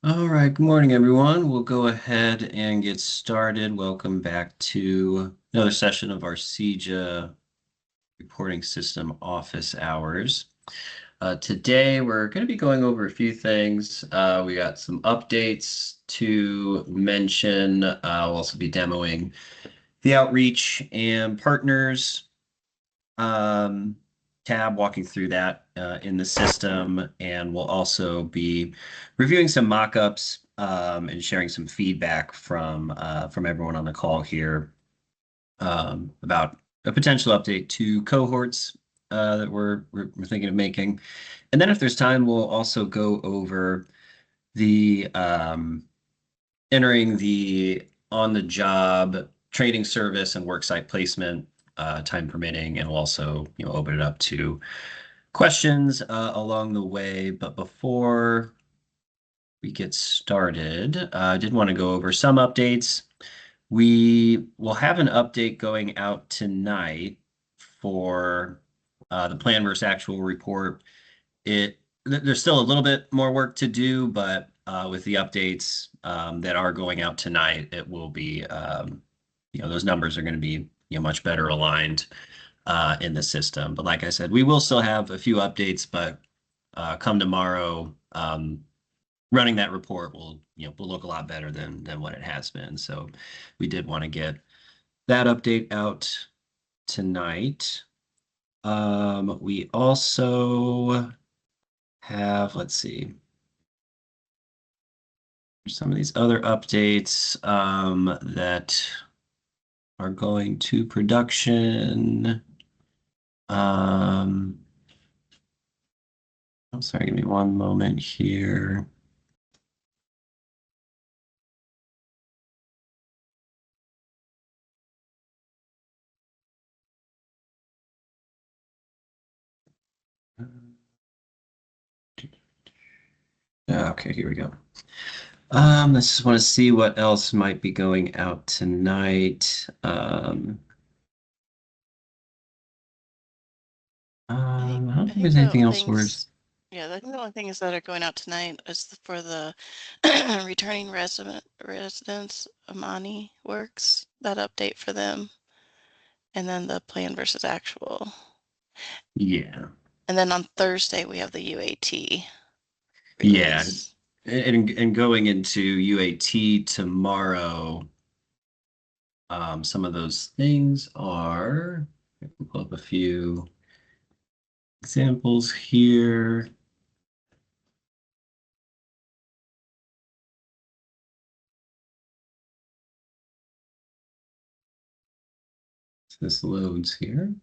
All right, good morning, everyone. We'll go ahead and get started. Welcome back to another session of our CEJA reporting system office hours. Today, we're going to be going over a few things. We got some updates to mention. We'll also be demoing the outreach and partners um, tab, walking through that in the system, and we'll also be reviewing some mock-ups and sharing some feedback from everyone on the call here about a potential update to cohorts that we're thinking of making. And then if there's time, we'll also go over the entering the on-the-job training service and worksite placement, time permitting, and we'll also open it up to questions along the way. But before we get started, I did want to go over some updates. We will have an update going out tonight for the plan versus actual report. There's still a little bit more work to do, but with the updates that are going out tonight, it will be those numbers are going to be much better aligned in the system. But like I said, we will still have a few updates, but come tomorrow, running that report will look a lot better than what it has been. So we did want to get that update out tonight. We also have, let's see, some of these other updates that are going to production. I'm sorry, give me one moment here. Okay, here we go. Let's just want to see what else might be going out tonight. I don't I think think there's the anything else worse. things, yeah, I think the only things that are going out tonight is for the returning residents, Amani Works, that update for them, and then the plan versus actual. Yeah. And then on Thursday, we have the UAT Yeah. release. And going into UAT tomorrow, some of those things are, I can pull up a few examples here. So this loads here.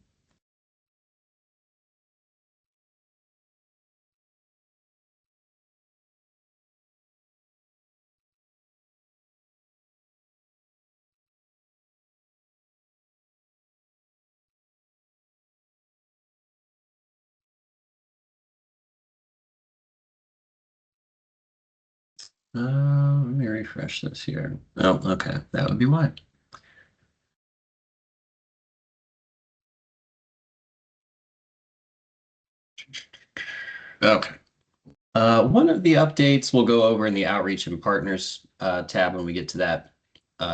Let me refresh this here. Oh, okay. That would be why. Okay. One of the updates we'll go over in the outreach and partners tab when we get to that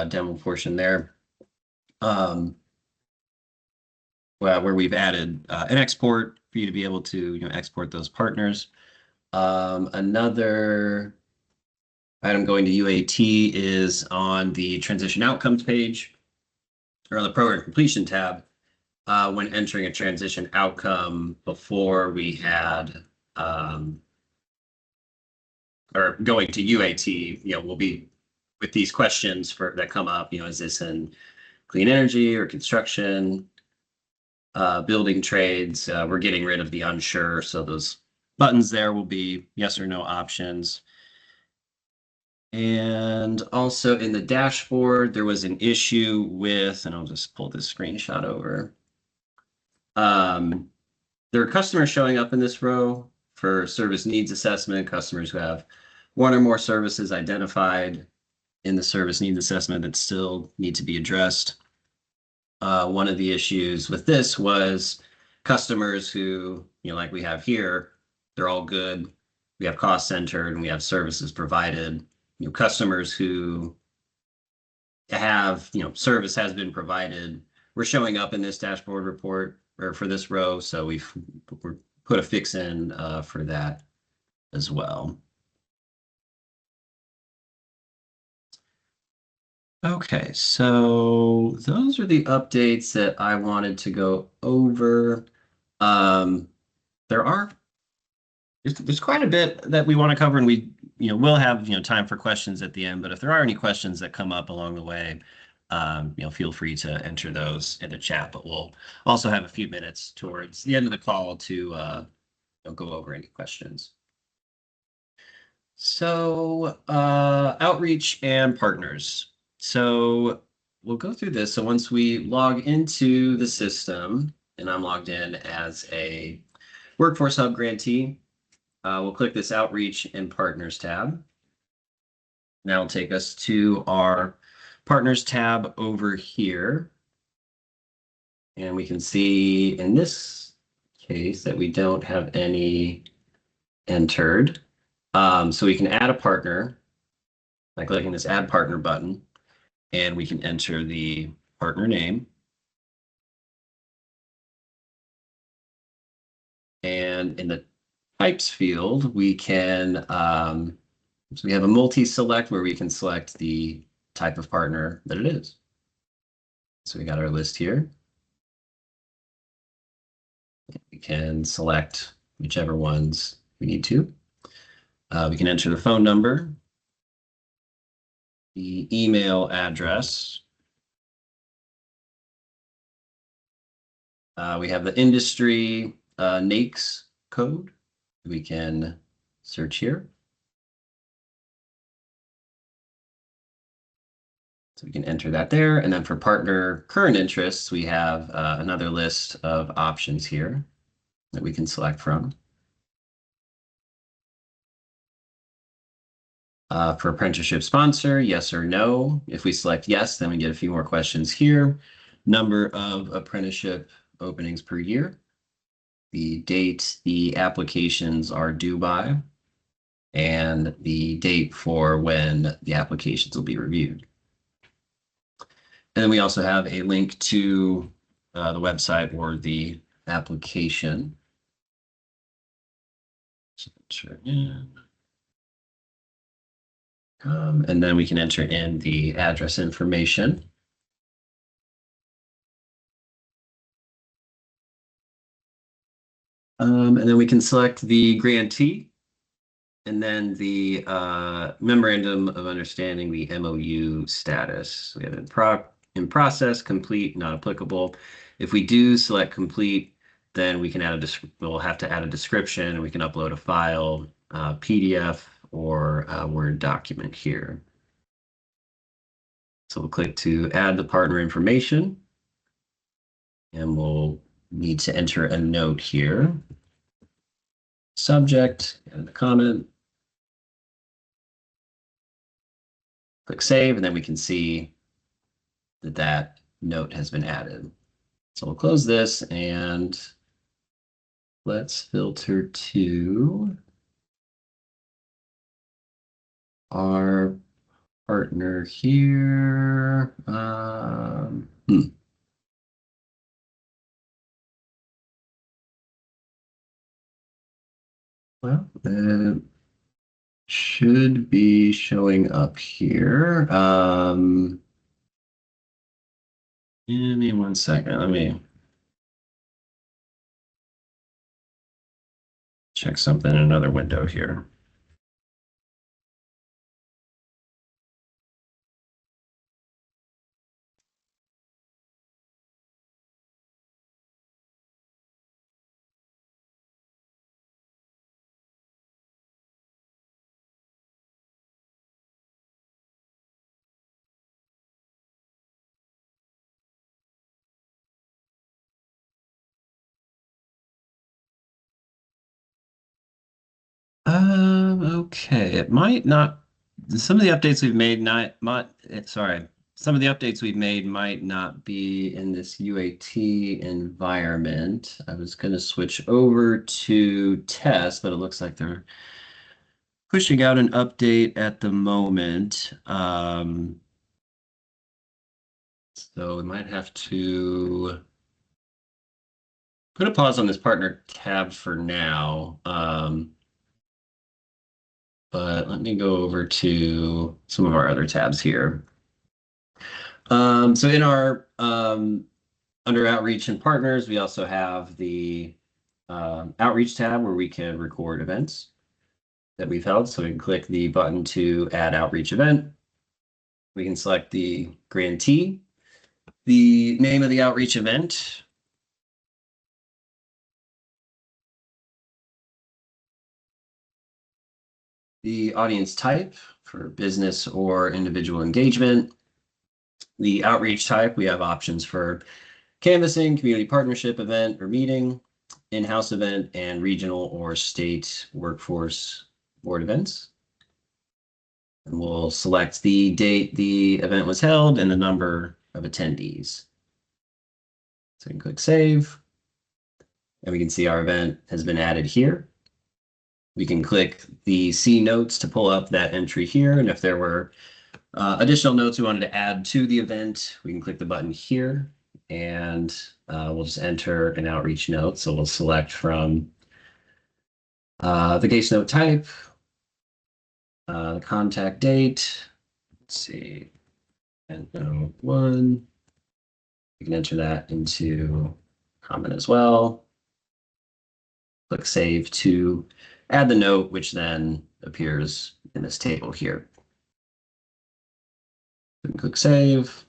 demo portion there, where we've added an export for you to be able to export those partners. Another item going to UAT is on the transition outcomes page or on the program completion tab. When entering a transition outcome, before we had or going to UAT, we'll be with these questions that come up. Is this in clean energy or construction, building trades? We're getting rid of the unsure, so those buttons there will be yes or no options. And also in the dashboard, there was an issue with, and I'll just pull this screenshot over. There are customers showing up in this row for service needs assessment, customers who have one or more services identified in the service needs assessment that still need to be addressed. One of the issues with this was customers who, like we have here, they're all good. we have cost centered, and we have services provided. Customers who have, service has been provided. We're showing up in this dashboard report or for this row, so we're put a fix in for that as well. Okay, so those are the updates that I wanted to go over. Um, there are there's quite a bit that we want to cover, and we'll have time for questions at the end. But if there are any questions that come up along the way, feel free to enter those in the chat. But we'll also have a few minutes towards the end of the call to go over any questions. So outreach and partners. So we'll go through this. So once we log into the system, and I'm logged in as a Workforce Hub grantee, we'll click this Outreach and Partners tab. Now it'll take us to our Partners tab over here. And we can see in this case that we don't have any entered. So we can add a partner by clicking this Add Partner button, and we can enter the partner name. And in the types field, we can, so we have a multi-select where we can select the type of partner that it is. So we got our list here. We can select whichever ones we need to. We can enter the phone number, the email address. We have the industry NAICS code. We can search here. So we can enter that there. And then for partner current interests, we have another list of options here that we can select from. For apprenticeship sponsor, yes or no. If we select yes, then we get a few more questions here. Number of apprenticeship openings per year, the date the applications are due by, and the date for when the applications will be reviewed. And then we also have a link to the website or the application. And then we can enter in the address information. And then we can select the grantee, and then the memorandum of understanding, the MOU status. We have in process, complete, not applicable. If we do select complete, then we can we'll have to add a description. We can upload a file, PDF or a Word document here. So we'll click to add the partner information, and we'll need to enter a note here. Subject and the comment. Click save, and then we can see that that note has been added. So we'll close this, and let's filter to our partner here. Well, it should be showing up here. Give me 1 second. Let me check something in another window here. Okay, it might not, some of the updates we've made some of the updates we've made might not be in this UAT environment. I was going to switch over to test, but it looks like they're pushing out an update at the moment. So we might have to put a pause on this partner tab for now. But let me go over to some of our other tabs here. So in our under outreach and partners, we also have the outreach tab where we can record events that we've held. So we can click the button to add outreach event. We can select the grantee, the name of the outreach event, the audience type for business or individual engagement, the outreach type. We have options for canvassing, community partnership event or meeting, in-house event, and regional or state workforce board events. And we'll select the date the event was held and the number of attendees. So we can click save, and we can see our event has been added here. We can click the See Notes to pull up that entry here, and if there were additional notes we wanted to add to the event, we can click the button here, and we'll just enter an outreach note. So we'll select from the case note type, the contact date, let's see, and note 1. You can enter that into comment as well. Click save to add the note, which then appears in this table here. You can click save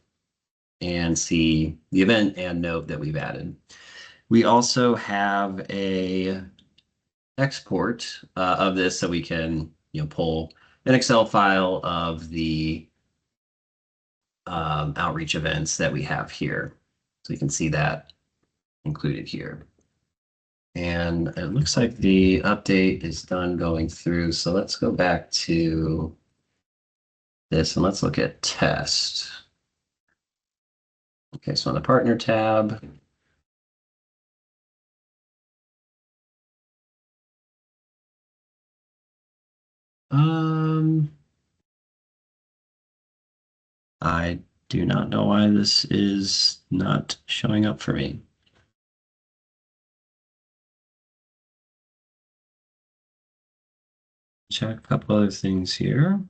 and see the event and note that we've added. We also have a export of this, so we can pull an Excel file of the outreach events that we have here. So you can see that included here. And it looks like the update is done going through. So let's go back to this and let's look at test. Okay, so on the partner tab, I do not know why this is not showing up for me. Check a couple other things here.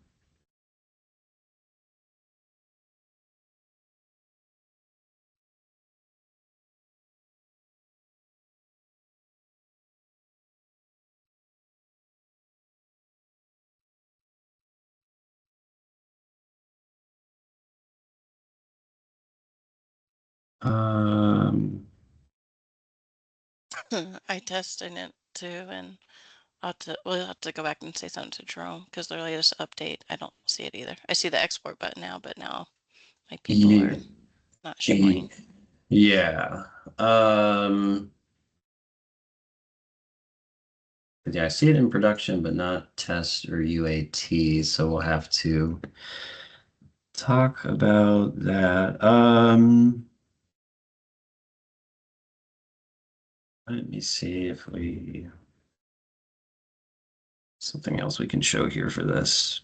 I tested it too, and we'll have to go back and say something to Jerome because the latest update, I don't see it either. I see the export button now, but now my people are not showing. Yeah. Yeah, I see it in production, but not test or UAT. So we'll have to talk about that. Let me see if we something else we can show here for this.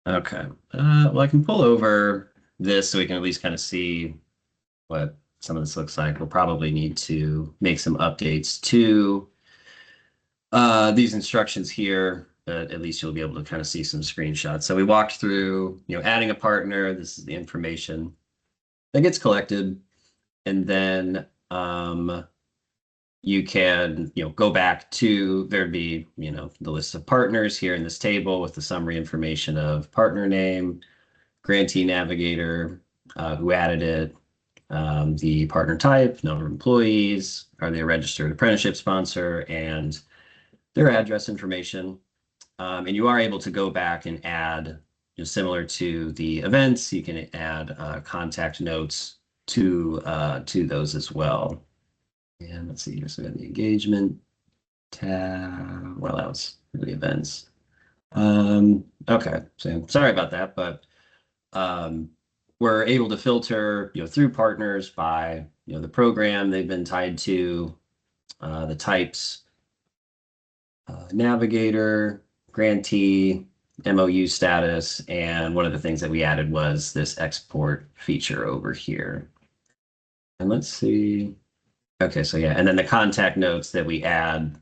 Okay. Well, I can pull over this so we can at least kind of see what some of this looks like. We'll probably need to make some updates to these instructions here, but at least you'll be able to kind of see some screenshots. So we walked through, adding a partner. This is the information that gets collected, and then you can, go back to, there'd be, the list of partners here in this table with the summary information of partner name, grantee navigator, who added it, the partner type, number of employees, are they a registered apprenticeship sponsor, and their address information. And you are able to go back and add, similar to the events, you can add contact notes to those as well. And let's see here, so we have the engagement tab. Well, that was the events. Okay, so sorry about that, but we're able to filter, through partners by, the program they've been tied to, the types, navigator, grantee, MOU status, and one of the things that we added was this export feature over here. And let's see. Okay, so yeah, and then the contact notes that we add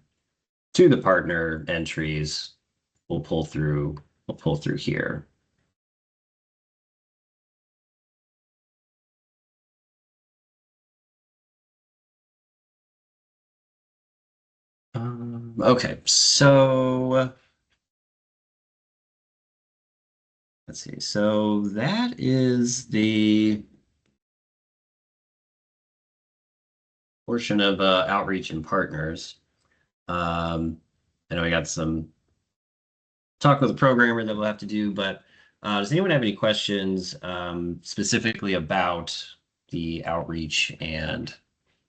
to the partner entries will pull through here. Okay, so let's see. So that is the portion of outreach and partners. I know we got some talk with the programmer that we'll have to do, but does anyone have any questions specifically about the outreach and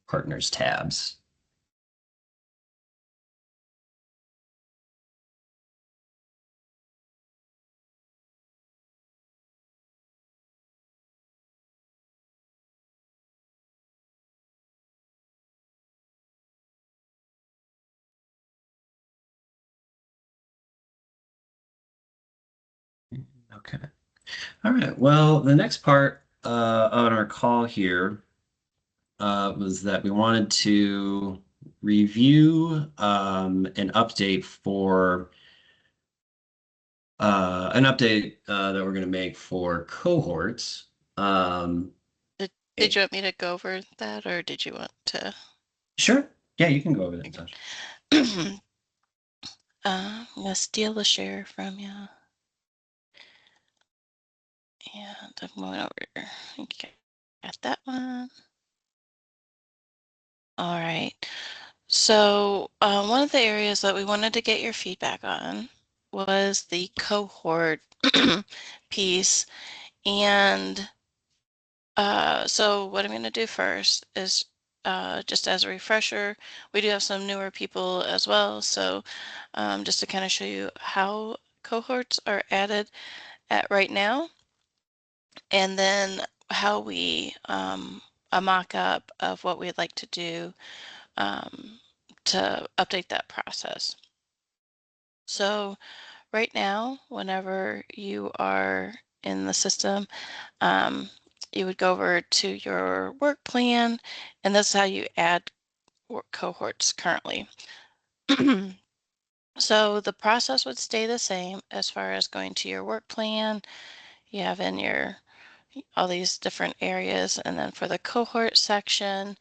partners tabs? Okay. All right. Well, the next part on our call here was that we wanted to review an update that we're going to make for cohorts. Did you want me to go over that, or did you want to? Sure. Yeah, you can go over that, Okay. Sasha. I'm gonna steal the share from you, and I'm going over. Okay, got that one. All right. So one of the areas that we wanted to get your feedback on was the cohort piece. And so what I'm going to do first is just as a refresher, we do have some newer people as well. So just to kind of show you how cohorts are added at right now, and then how we a mock-up of what we'd like to do to update that process. So right now, whenever you are in the system, you would go over to your work plan, and that's how you add work cohorts currently. So the process would stay the same as far as going to your work plan. You have in your all these different areas, and then for the cohort section,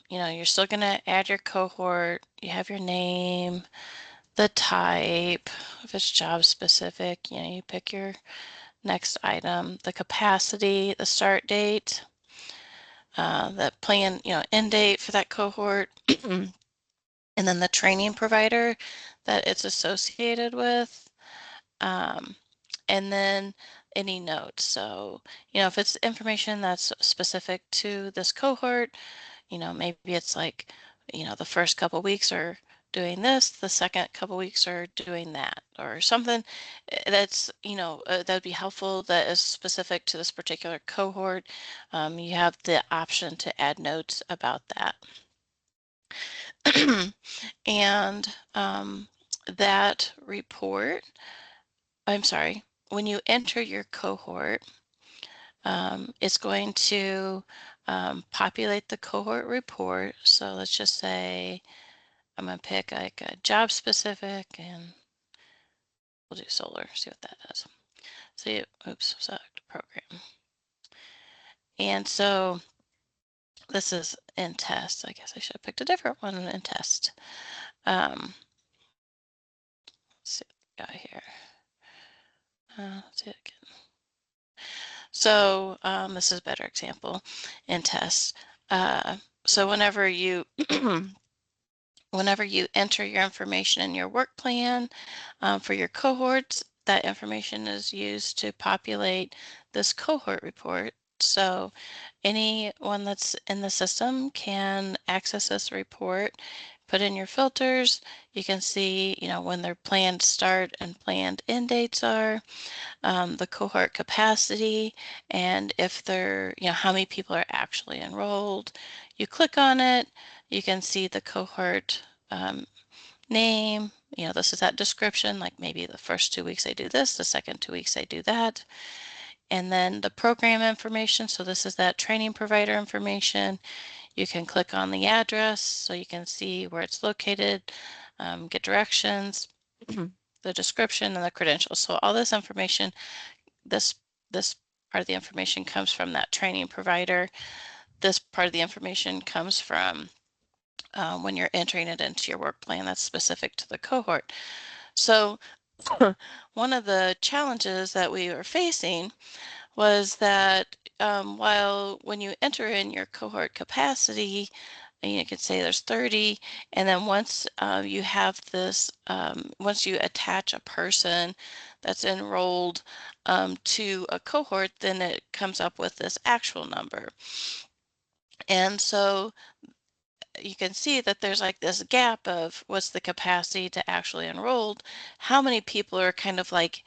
you're still going to add your cohort. You have your name, the type, if it's job specific, you pick your next item, the capacity, the start date, the plan, end date for that cohort, and then the training provider that it's associated with, and then any notes. So, if it's information that's specific to this cohort, maybe it's like, the first couple weeks are doing this, the second couple weeks are doing that, or something that's, that'd be helpful that is specific to this particular cohort. You have the option to add notes about that. And that report, I'm sorry, when you enter your cohort, it's going to populate the cohort report. So let's just say I'm going to pick like a job specific, and we'll do solar, see what that does. See, oops, select program. And so this is in test. I guess I should have picked a different one in test. Let's see what we got here. Let's see it again. So this is a better example in test. So whenever you enter your information in your work plan for your cohorts, that information is used to populate this cohort report. So anyone that's in the system can access this report put in your filters. You can see, when their planned start and planned end dates are, the cohort capacity, and if they're, how many people are actually enrolled. You click on it, you can see the cohort name. This is that description, like maybe the first 2 weeks I do this, the second 2 weeks I do that. And then the program information. So this is that training provider information. You can click on the address so you can see where it's located, get directions, the description, and the credentials. So all this information, this part of the information comes from that training provider. This part of the information comes from when you're entering it into your work plan that's specific to the cohort. So one of the challenges that we were facing was that while when you enter in your cohort capacity, and you could say there's 30, and then once you have this, once you attach a person that's enrolled to a cohort, then it comes up with this actual number. And so you can see that there's like this gap of what's the capacity to actually enrolled, how many people are kind of like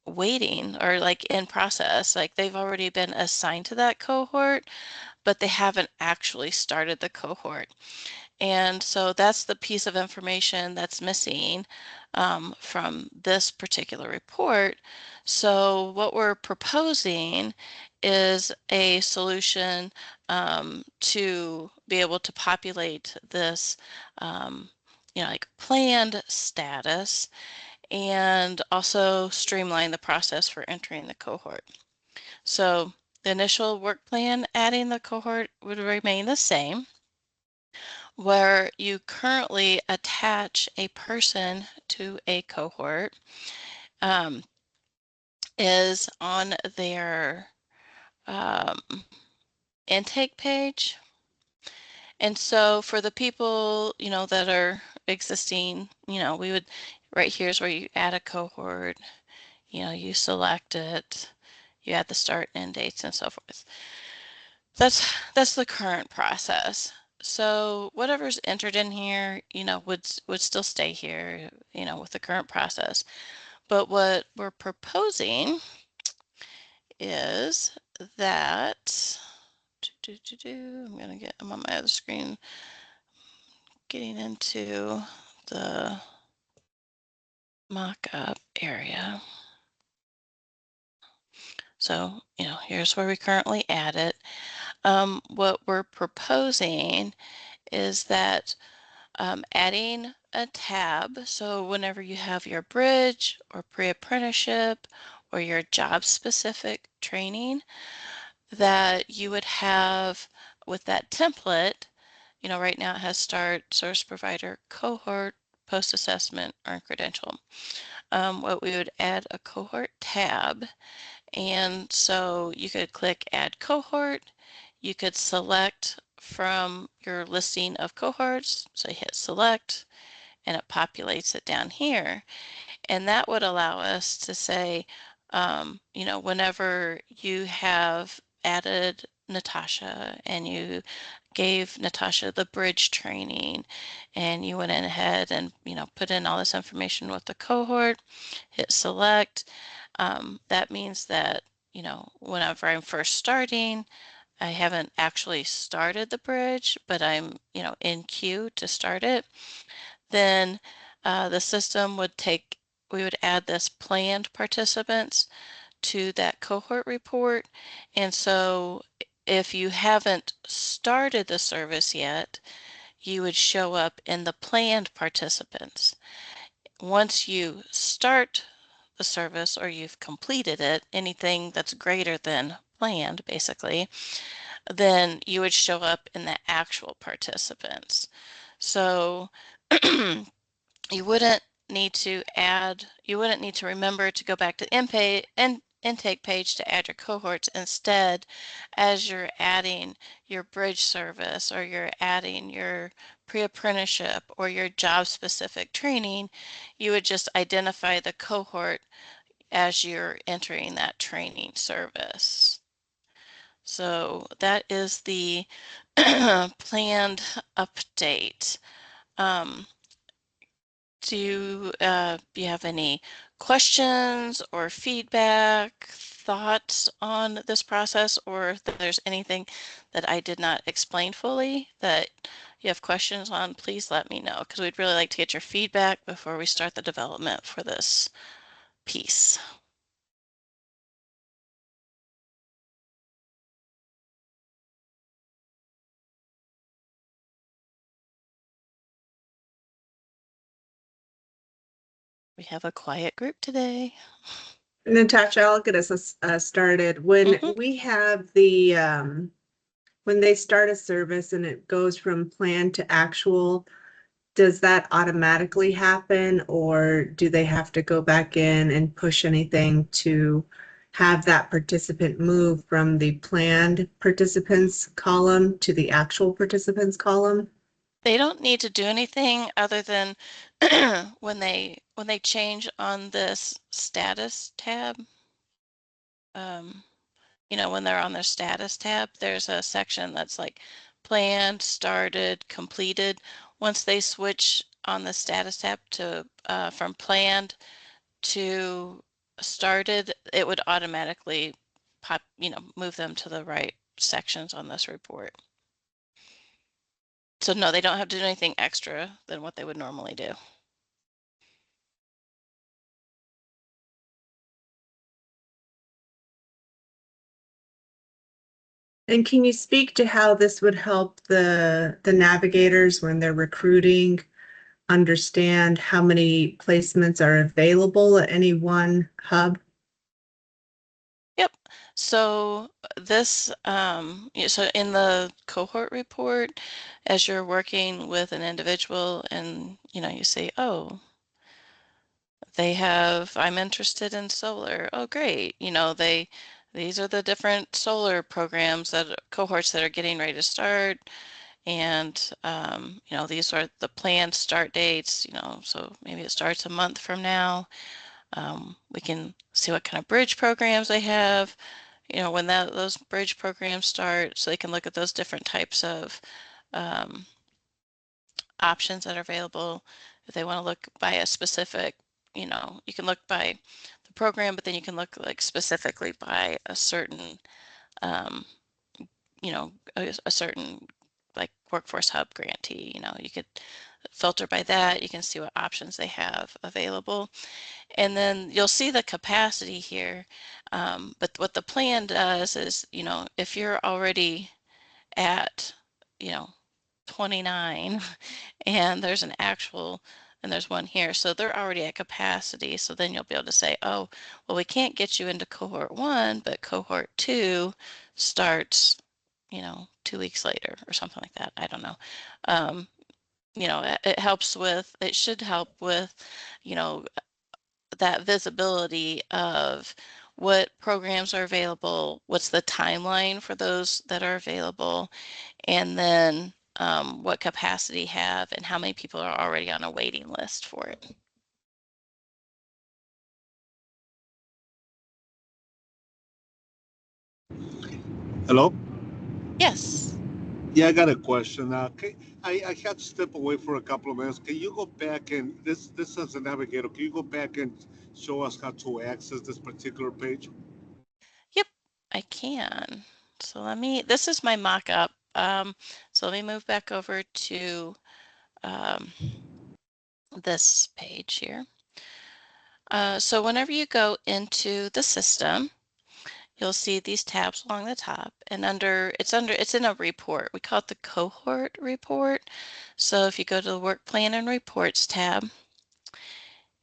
waiting or like in process, like they've already been assigned to that cohort, but they haven't actually started the cohort. And so that's the piece of information that's missing from this particular report. So what we're proposing is a solution to be able to populate this, like planned status, and also streamline the process for entering the cohort. So the initial work plan adding the cohort would remain the same, where you currently attach a person to a cohort is on their intake page. And so for the people, that are existing, we would, right here is where you add a cohort, you select it, you add the start and end dates and so forth. That's the current process. So whatever's entered in here, would still stay here, with the current process. But what we're proposing is that, I'm on my other screen, getting into the mock-up area. So, here's where we currently add it. What we're proposing is that adding a tab. So whenever you have your bridge or pre-apprenticeship or your job-specific training, that you would have with that template, right now it has start, service provider, cohort, post-assessment, or credential. What we would add a cohort tab, and so you could click add cohort. You could select from your listing of cohorts. So you hit select and it populates it down here. And that would allow us to say, whenever you have added Natasha and you gave Natasha the bridge training and you went in ahead and, put in all this information with the cohort, hit select. That means that, whenever I'm first starting, I haven't actually started the bridge, but I'm, in queue to start it. Then the system we would add this planned participants to that cohort report. And so if you haven't started the service yet, you would show up in the planned participants. Once you start the service or you've completed it, anything that's greater than planned, basically, then you would show up in the actual participants. So you wouldn't need to remember to go back to the intake page to add your cohorts. Instead, as you're adding your bridge service or you're adding your pre-apprenticeship or your job-specific training, you would just identify the cohort as you're entering that training service. So that is the planned update. Do you have any questions or feedback, thoughts on this process, or if there's anything that I did not explain fully that you have questions on, please let me know, because we'd really like to get your feedback before we start the development for this piece. We have a quiet group today. Natasha, I'll get us started. When Mhm. we have the, when they start a service and it goes from plan to actual, does that automatically happen, or do they have to go back in and push anything to have that participant move from the planned participants column to the actual participants column? They don't need to do anything other than when they change on this status tab. When they're on their status tab, there's a section that's like planned, started, completed. Once they switch on the status tab to from planned to started, it would automatically move them to the right sections on this report. So no, they don't have to do anything extra than what they would normally do. And can you speak to how this would help the navigators when they're recruiting, understand how many placements are available at any one hub? Yep. So this, so in the cohort report, as you're working with an individual and, you say, oh, I'm interested in solar. Oh, great. These are the different solar programs cohorts that are getting ready to start. And, these are the planned start dates, so maybe it starts a month from now. We can see what kind of bridge programs they have, when those bridge programs start, so they can look at those different types of um, options that are available. If they want to look by a specific, you can look by the program, but then you can look like specifically by a certain, um, a certain like workforce hub grantee. You could filter by that. You can see what options they have available. And then you'll see the capacity here. But what the plan does is, if you're already at, you know, 29 and there's an actual and there's one here, so they're already at capacity. So then you'll be able to say, oh, well, we can't get you into cohort 1, but cohort 2 starts, 2 weeks later or something like that. I don't know. It should help with, you know, that visibility of what programs are available, what's the timeline for those that are available, and then what capacity have and how many people are already on a waiting list for it. Hello? Yes. Yeah, I got a question. I had to step away for a couple of minutes. Can you go back and this as a navigator, can you go back and show us how to access this particular page? Yep, I can. So this is my mock-up. So let me move back over to this page here. So whenever you go into the system, you'll see these tabs along the top, and it's in a report. We call it the cohort report. So if you go to the work plan and reports tab,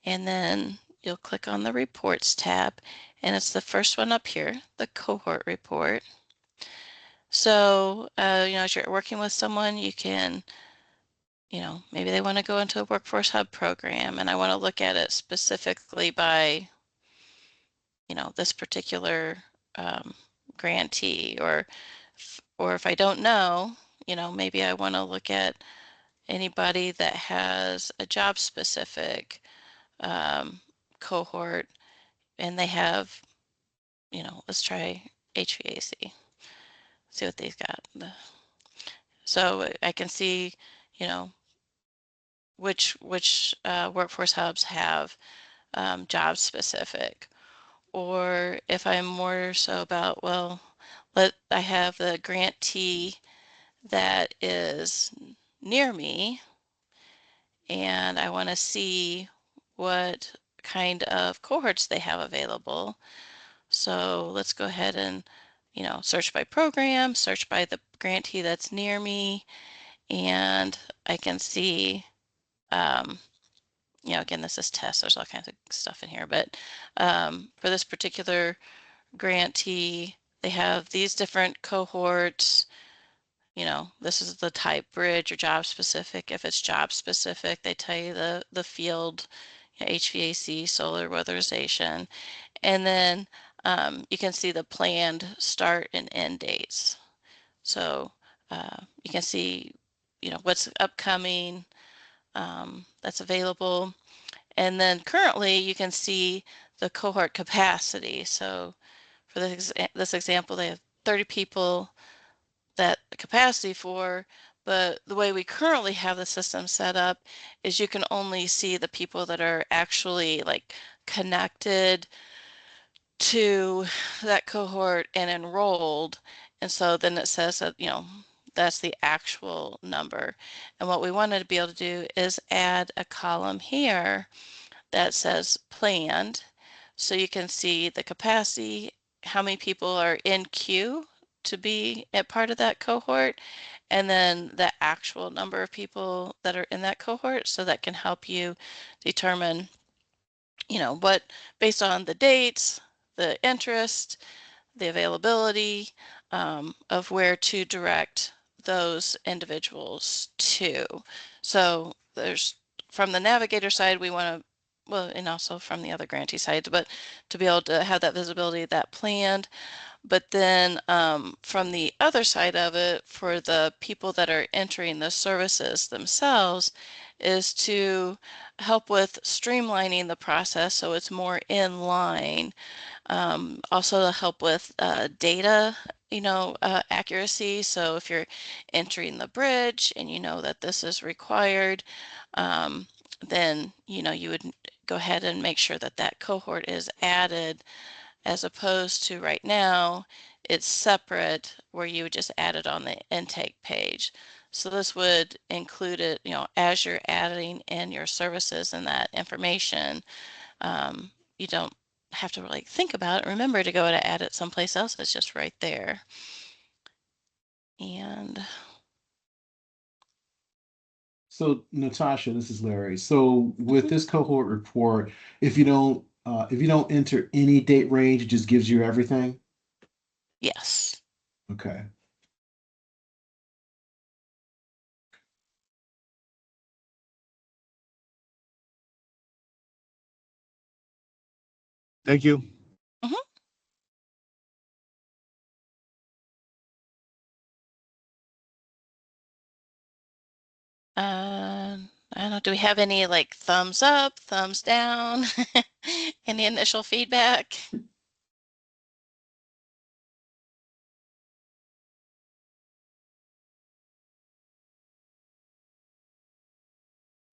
and then you'll click on the reports tab, and it's the first one up here, the cohort report. So, as you're working with someone, you can, maybe they want to go into a workforce hub program, and I want to look at it specifically by, this particular grantee, or if I don't know, maybe I want to look at anybody that has a job specific cohort and they have, let's try HVAC, see what they've got. So I can see, you know, which workforce hubs have job specific, or if I'm more so about, well, I have the grantee that is near me and I want to see what kind of cohorts they have available. So let's go ahead and, search by program, search by the grantee that's near me, and I can see, again, this is test, there's all kinds of stuff in here, but for this particular grantee, they have these different cohorts. This is the type bridge or job specific. If it's job specific, they tell you the field, HVAC, solar weatherization, and then you can see the planned start and end dates. So you can see, what's upcoming that's available. And then currently you can see the cohort capacity. So for this example, they have 30 people that capacity for, but the way we currently have the system set up is you can only see the people that are actually like connected to that cohort and enrolled. And so then it says that, that's the actual number. And what we wanted to be able to do is add a column here that says planned. So you can see the capacity, how many people are in queue to be a part of that cohort, and then the actual number of people that are in that cohort. So that can help you determine, what, based on the dates, the interest, the availability, of where to direct those individuals to. So there's, from the navigator side, we want to, well, and also from the other grantee side, but to be able to have that visibility, that planned. But then from the other side of it, for the people that are entering the services themselves, is to help with streamlining the process so it's more in line. Also to help with data, accuracy. So if you're entering the bridge and you know that this is required, then, you would go ahead and make sure that that cohort is added, as opposed to right now, it's separate where you would just add it on the intake page. So this would include it, as you're adding in your services and that information, you don't have to really think about it. Remember to go to add it someplace else. It's just right there. And So Natasha, this is Larry. So with this cohort report, if you don't enter any date range, it just gives you everything. yes. Okay. Thank you. Mhm. I don't know, do we have any like thumbs up, thumbs down? Any initial feedback?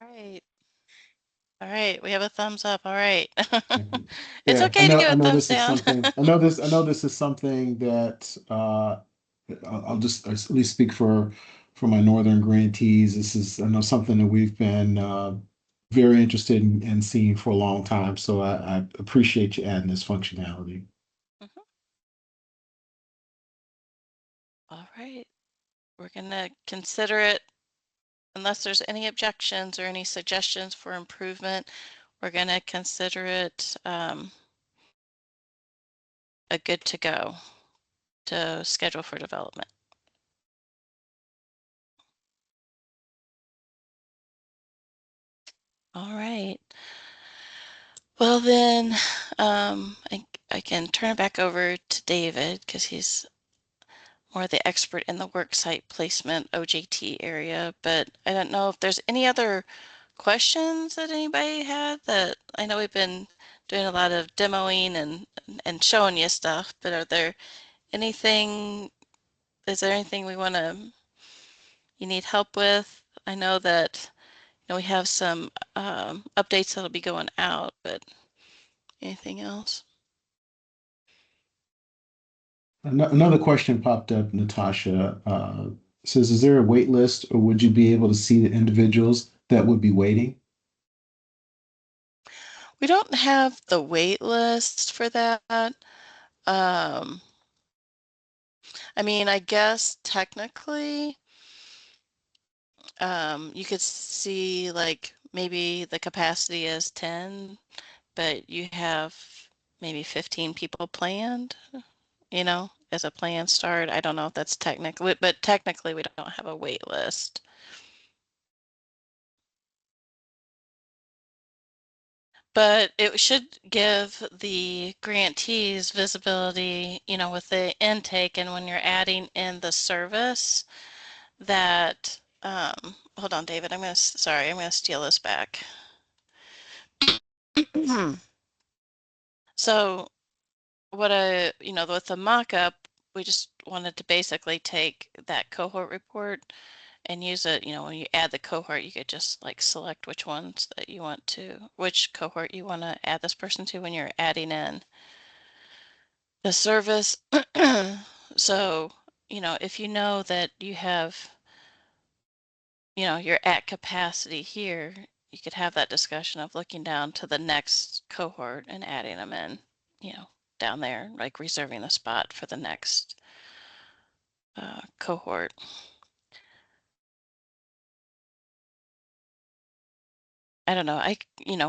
All right. All right, we have a thumbs up. All right. It's Yeah, okay to give I a know thumbs this is down. something. I know this is something that I'll just at least speak for my northern grantees. This is I know something that we've been very interested in seeing for a long time. So I appreciate you adding this functionality. Mhm. All right, we're gonna consider it, unless there's any objections or any suggestions for improvement, we're gonna consider it a good to go to schedule for development. All right. Well then, I can turn it back over to David because he's more the expert in the work site placement OJT area, but I don't know if there's any other questions that anybody had. That I know we've been doing a lot of demoing and showing you stuff, but is there anything you need help with? I know that, we have some updates that'll be going out, but anything else? Another question popped up, Natasha. Says, is there a wait list, or would you be able to see the individuals that would be waiting? We don't have the wait list for that. I mean, I guess technically, you could see like maybe the capacity is 10, but you have maybe 15 people planned, as a planned start. I don't know if that's technically, but technically we don't have a wait list. But it should give the grantees visibility, with the intake and when you're adding in the service that, hold on, David, I'm going to steal this back. So with the mock-up, we just wanted to basically take that cohort report and use it, when you add the cohort, you could just like select which ones that you want to, which cohort you want to add this person to when you're adding in the service. So, if you know that you have, you're at capacity here, you could have that discussion of looking down to the next cohort and adding them in, down there, like reserving a spot for the next cohort. I don't know.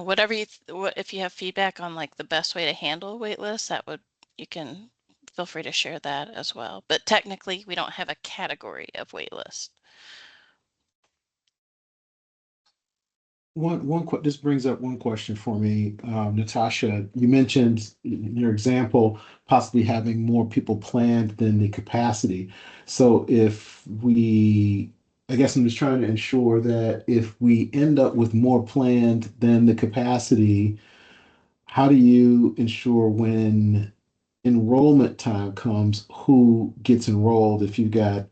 Whatever if you have feedback on like the best way to handle a wait list, you can feel free to share that as well. But technically, we don't have a category of wait list. This brings up one question for me. Natasha, you mentioned in your example possibly having more people planned than the capacity. So I guess I'm just trying to ensure that if we end up with more planned than the capacity, how do you ensure when enrollment time comes, who gets enrolled if you've got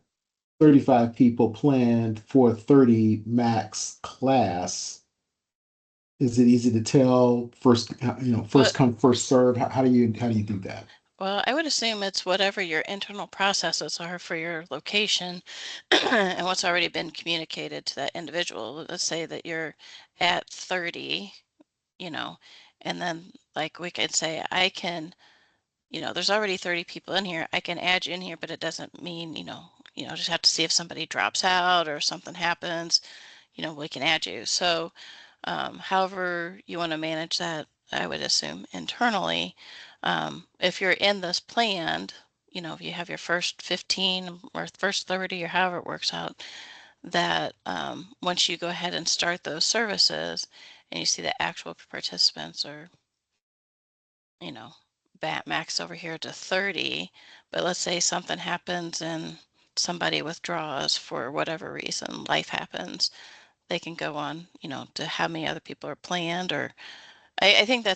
35 people planned for a 30 max class? Is it easy to tell first, first come, first serve? How do you do that? Well, I would assume it's whatever your internal processes are for your location and what's already been communicated to that individual. Let's say that you're at 30, and then like we could say, I can, there's already 30 people in here. I can add you in here, but it doesn't mean, just have to see if somebody drops out or something happens, we can add you. So however you want to manage that, I would assume internally. If you're in this planned, if you have your first 15 or first 30 or however it works out, that once you go ahead and start those services and you see the actual participants are, max over here to 30, but let's say something happens and somebody withdraws for whatever reason, life happens, they can go on, to how many other people are planned. Or I think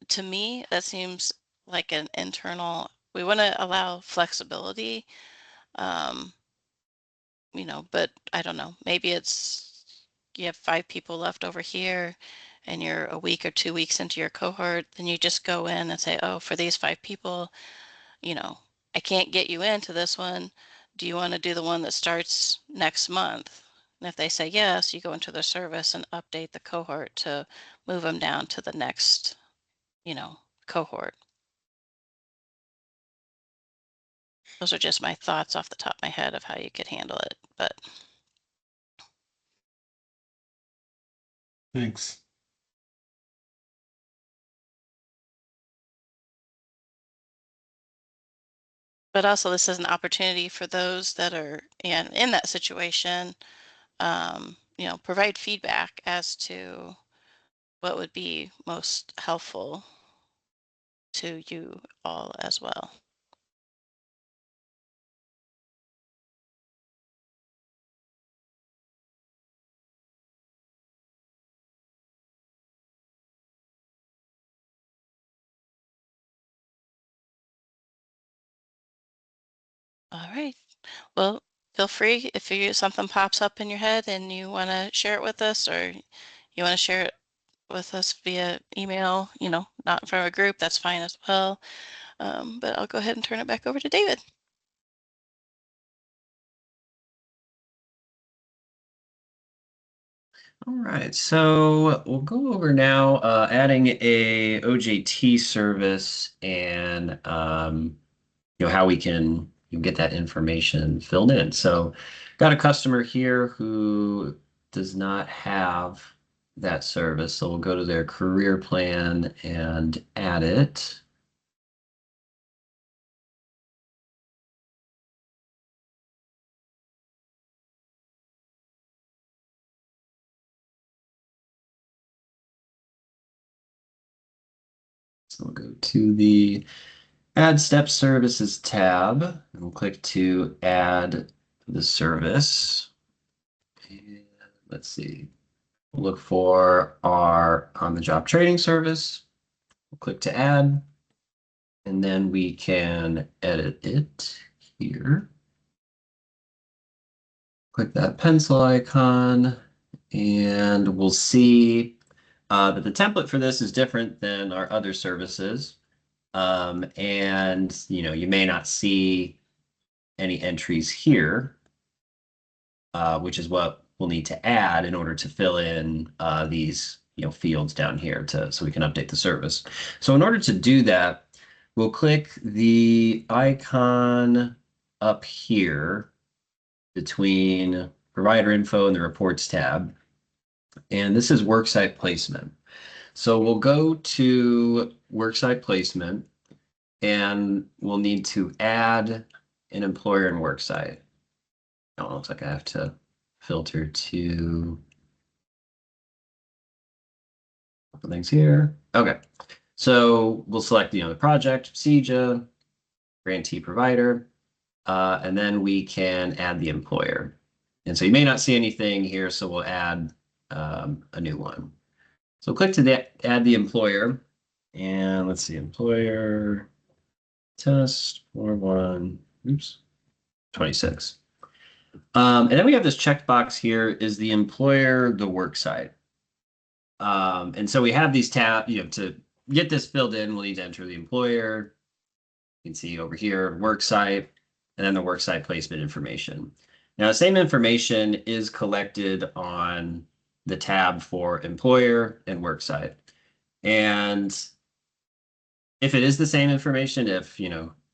to me, that seems like an internal, we want to allow flexibility, um, but I don't know, maybe you have 5 people left over here and you're a week or 2 weeks into your cohort, then you just go in and say, oh, for these 5 people, I can't get you into this one. Do you want to do the one that starts next month? And if they say yes, you go into the service and update the cohort to move them down to the next, cohort. Those are just my thoughts off the top of my head of how you could handle it. Thanks. But also this is an opportunity for those that are in that situation, provide feedback as to what would be most helpful to you all as well. All right. Well, feel free if something pops up in your head and you want to share it with us, or you want to share it with us via email, not from a group, that's fine as well. But I'll go ahead and turn it back over to David. All right, so we'll go over now adding a OJT service and how we can get that information filled in. So got a customer here who does not have that service. So we'll go to their career plan and add it. So we'll go to the Add Step Services tab and we'll click to add the service. And let's see. We'll look for our on-the-job training service. We'll click to add, and then we can edit it here. Click that pencil icon, and we'll see that the template for this is different than our other services. And you may not see any entries here, which is what we'll need to add in order to fill in these fields down here so we can update the service. So in order to do that, we'll click the icon up here between provider info and the reports tab. And this is worksite placement. So we'll go to worksite placement and we'll need to add an employer and worksite. Oh, it looks like I have to filter to a couple things here. Okay, so we'll select the project, CEJA, grantee provider, and then we can add the employer. And so you may not see anything here, so we'll add a new one. So click to add the employer, and let's see, employer test 41, oops, 26. And then we have this checkbox here, is the employer the work site? And so we have these tabs, to get this filled in, we'll need to enter the employer. You can see over here, work site, and then the work site placement information. Now, the same information is collected on the tab for employer and work site. And if it is the same information, if,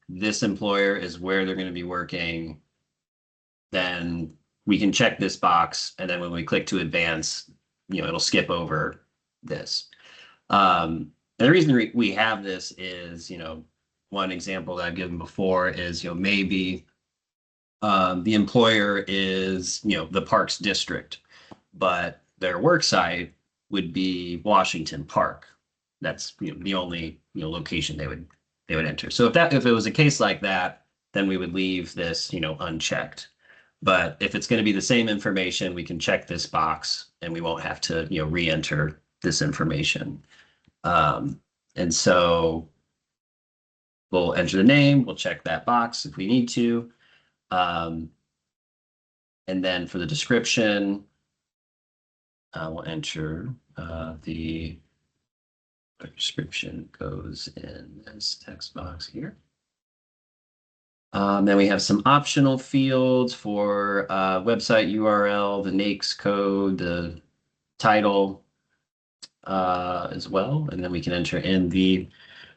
this employer is where they're going to be working, then we can check this box. And then when we click to advance, it'll skip over this. And the reason we have this is, one example that I've given before is, maybe the employer is, the Parks District, but their work site would be Washington Park. That's the only location they would enter. So if it was a case like that, then we would leave this unchecked. But if it's going to be the same information, we can check this box and we won't have to re-enter this information. And so we'll enter the name, we'll check that box if we need to. And then for the description, we'll enter the description goes in this text box here. Then we have some optional fields for website URL, the NAICS code, the title as well. And then we can enter in the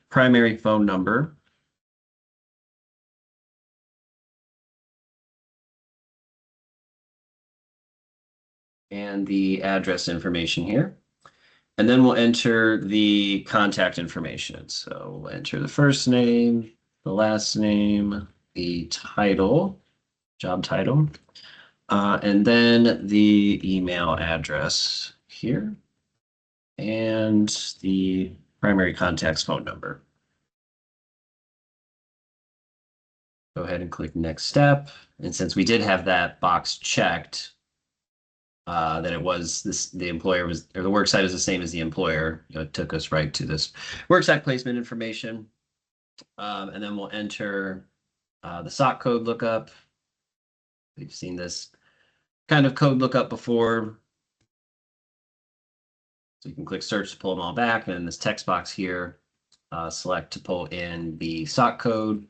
primary phone number. And the address information here. And then we'll enter the contact information. So we'll enter the first name, the last name, the title, job title, and then the email address here, and the primary contact's phone number. Go ahead and click next step. And since we did have that box checked, that it was the employer was, or the work site is the same as the employer, it took us right to this work site placement information. And then we'll enter the SOC code lookup. We've seen this kind of code lookup before. So you can click search to pull them all back, and in this text box here, select to pull in the stock code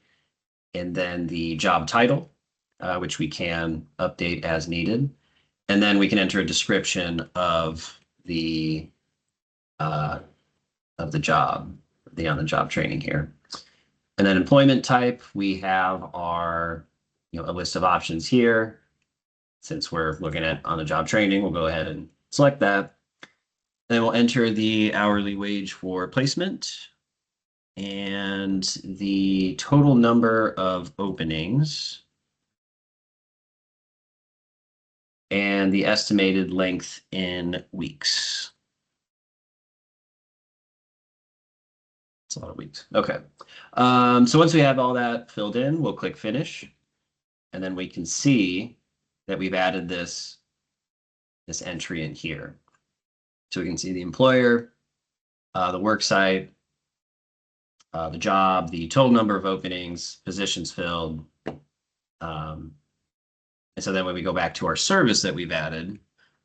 and then the job title, which we can update as needed. And then we can enter a description of the job, the on-the-job training here. And then employment type, we have our, a list of options here. Since we're looking at on-the-job training, we'll go ahead and select that. Then we'll enter the hourly wage for placement and the total number of openings and the estimated length in weeks. It's a lot of weeks. Okay. So once we have all that filled in, we'll click finish. And then we can see that we've added this entry in here. So we can see the employer, the work site, the job, the total number of openings, positions filled. And so then when we go back to our service that we've added,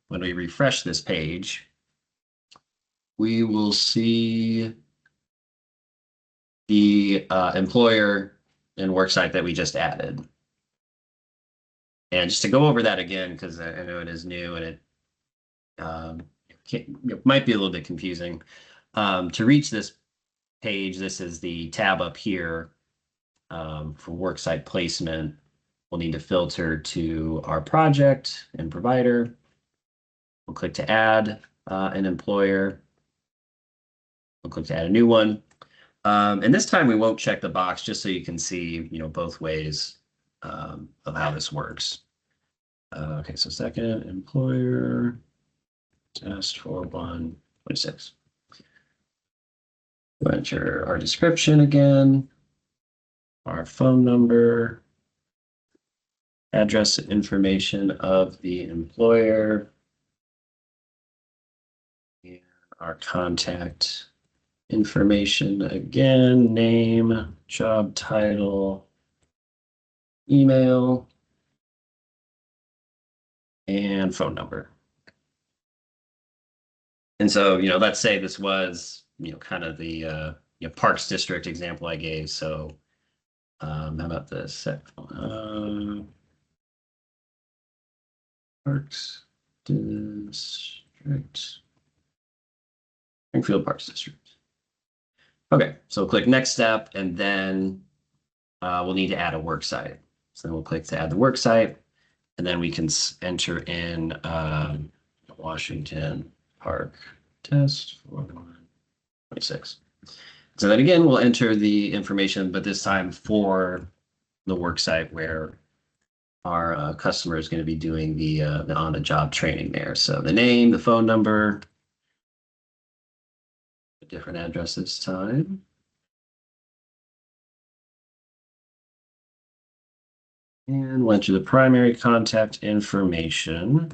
when we refresh this page, we will see the employer and work site that we just added. And just to go over that again, because I know it is new and it might be a little bit confusing. To reach this page, this is the tab up here for worksite placement. We'll need to filter to our project and provider. We'll click to add an employer. We'll click to add a new one. And this time we won't check the box just so you can see, both ways of how this works. Okay, so second employer test for 126. We'll enter our description again, our phone number, address information of the employer, and our contact information again, name, job title, email, and phone number. And so, let's say this was, kind of the Parks District example I gave. So how about this? Parks District, Springfield Parks District. Okay, so click next step, and then we'll need to add a work site. So then we'll click to add the work site, and then we can enter in Washington Park test for 126. So then again, we'll enter the information, but this time for the work site where our customer is going to be doing the on-the-job training there. So the name, the phone number, a different address this time. And we'll enter the primary contact information.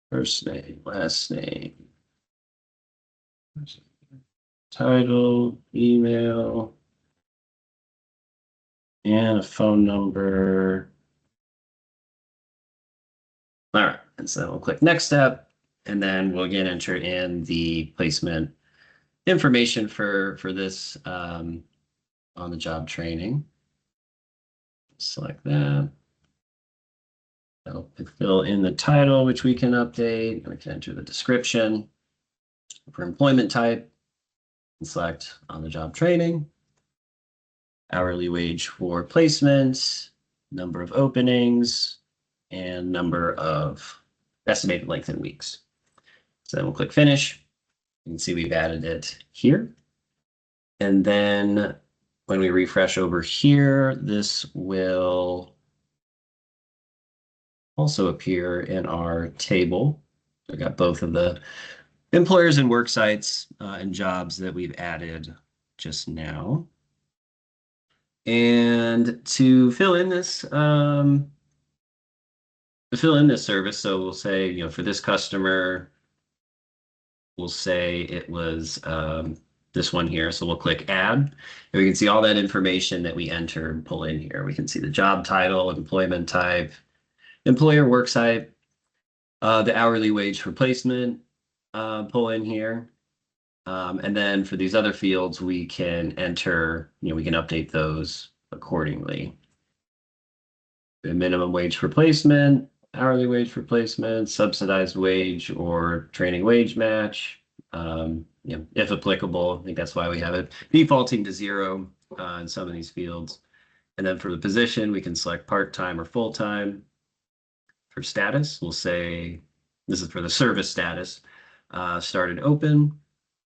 First name, last name, title, email, and a phone number. All right, and so we'll click next step, and then we'll again enter in the placement information for this on the job training. Select that. I'll fill in the title, which we can update, and we can enter the description for employment type, and select on the job training, hourly wage for placement, number of openings, and number of estimated length in weeks. So then we'll click finish. You can see we've added it here. And then when we refresh over here, this will also appear in our table. I got both of the employers and work sites and jobs that we've added just now. And to fill in this service, so we'll say, for this customer, we'll say it was this one here. So we'll click add, and we can see all that information that we enter and pull in here. We can see the job title, employment type, employer worksite, the hourly wage for placement, pull in here. And then for these other fields, we can enter, we can update those accordingly. The minimum wage for placement, hourly wage for placement, subsidized wage or training wage match, if applicable. I think that's why we have it defaulting to 0 in some of these fields. And then for the position, we can select part-time or full-time. For status, we'll say, this is for the service status, started open,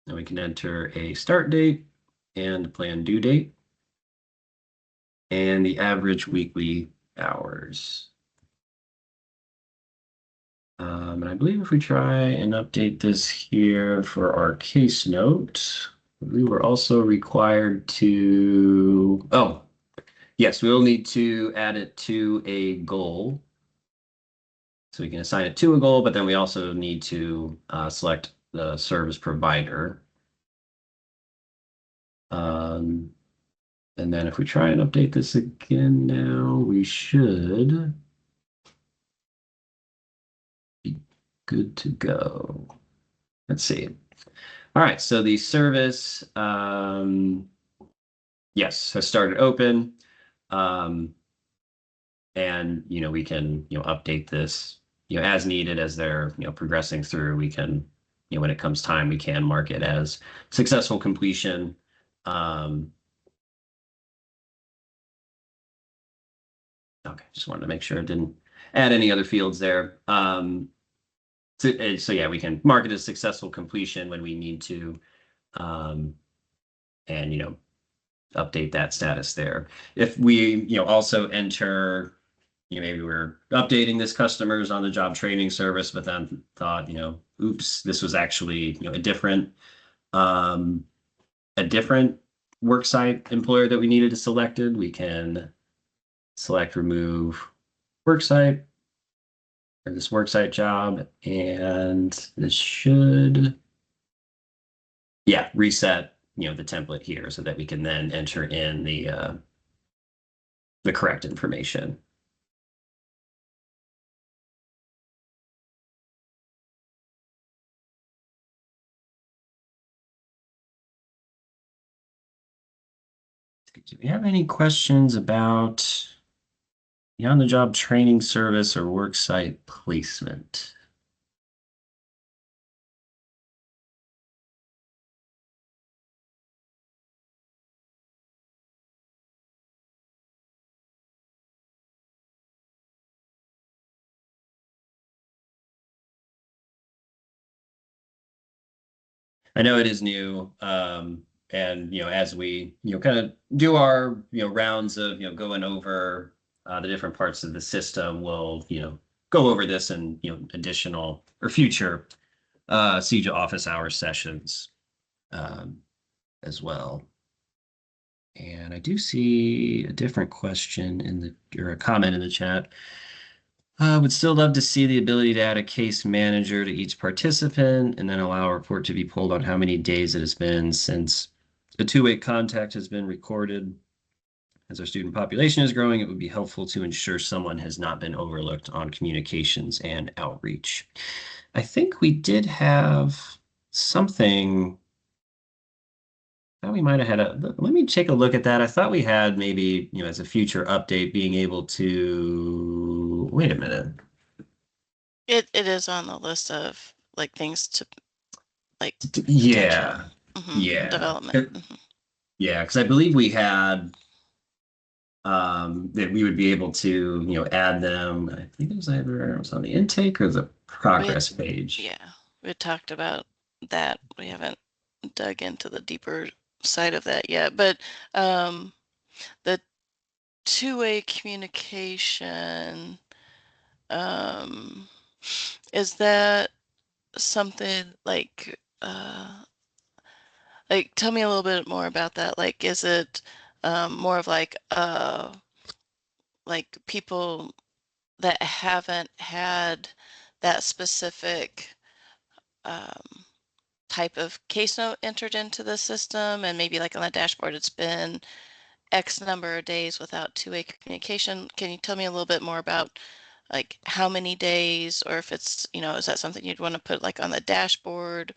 and we can enter a start date and plan due date and the average weekly hours. And I believe if we try and update this here for our case note, we were also required to, oh, yes, we will need to add it to a goal. So we can assign it to a goal, but then we also need to select the service provider. And then if we try and update this again now, we should be good to go. Let's see. All right, so the service, yes, has started open. And, we can, update this, as needed as they're, progressing through. We can, when it comes time, we can mark it as successful completion. Okay, just wanted to make sure it didn't add any other fields there. So yeah, we can mark it as successful completion when we need to, and update that status there. If we also enter, maybe we're updating this customers on the job training service, but then thought, oops, this was actually a different worksite employer that we needed to selected. We can select remove worksite or this worksite job, and this should, reset, the template here so that we can then enter in the correct information. Do we have any questions about the on-the-job training service or worksite placement? I know it is new, and as we kind of do our rounds of going over the different parts of the system, we'll go over this in additional or future CEJA office hours sessions as well. And I do see a different question or a comment in the chat. Would still love to see the ability to add a case manager to each participant and then allow a report to be pulled on how many days it has been since a two-way contact has been recorded. As our student population is growing, it would be helpful to ensure someone has not been overlooked on communications and outreach. I think we did have something. I thought we might have had let me take a look at that. I thought we had maybe, as a future update, being able to, wait a minute. It is on the list of things to Yeah. Yeah. Development. Yeah, because I believe we had that we would be able to, add them. I think it was on the intake or the progress page. Yeah, we talked about that. We haven't dug into the deeper side of that yet, but the two-way communication, is that something tell me a little bit more about that. Is it more of people that haven't had that specific type of case note entered into the system, and maybe like on the dashboard, it's been X number of days without two-way communication. Can you tell me a little bit more about like how many days, or if it's, you know, is that something you'd want to put like on the dashboard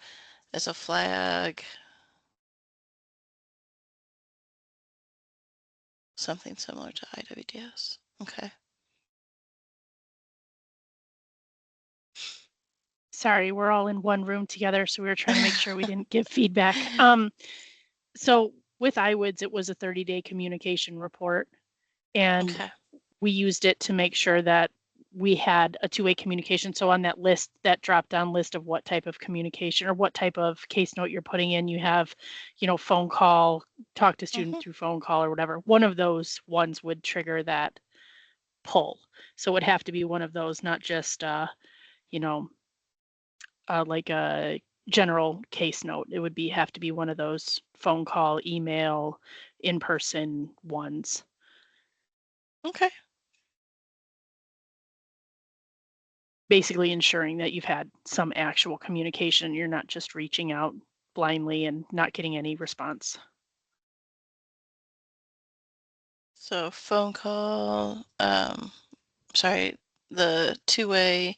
as a flag? Something similar to IWDS. Okay. Sorry, we're all in one room together, so we were trying to make sure we didn't give feedback. So with iWoods, it was a 30-day communication report, and Okay. we used it to make sure that we had a two-way communication. So on that list, that drop-down list of what type of communication or what type of case note you're putting in, you have, you know, phone call, talk to student through phone call or whatever. One of those ones would trigger that pull. So it would have to be one of those, not just, you know, like a general case note. It would have to be one of those phone call, email, in-person ones. Okay. Basically ensuring that you've had some actual communication. You're not just reaching out blindly and not getting any response. So phone call, sorry, the two-way,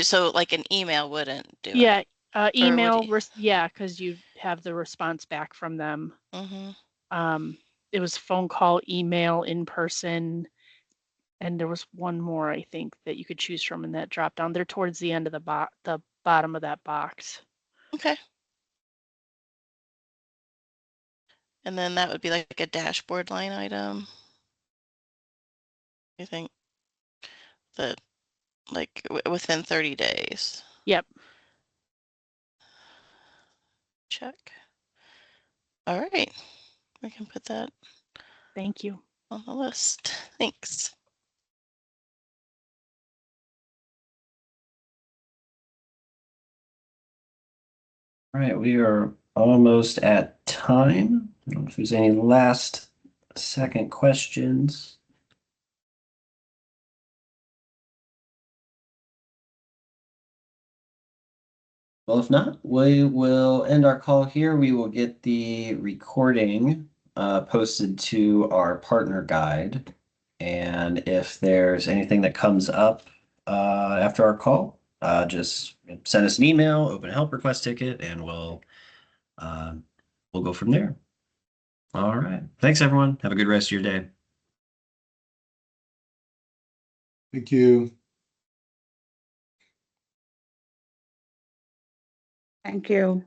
so like an email wouldn't do it. Yeah, would email, you- yeah, because you have the response back from them. Mhm. It was phone call, email, in person, and there was one more I think that you could choose from in that drop down. They're towards the end of the bottom of that box. Okay. And then that would be like a dashboard line item. You think that like within 30 days? Yep. Check. All right. We can put that Thank you. on the list. Thanks. All right, we are almost at time. I don't know if there's any last second questions. Well, if not, we will end our call here. We will get the recording posted to our partner guide. And if there's anything that comes up after our call, just send us an email, open a help request ticket, and we'll go from there. All right. Thanks, everyone. Have a good rest of your day. Thank you. Thank you.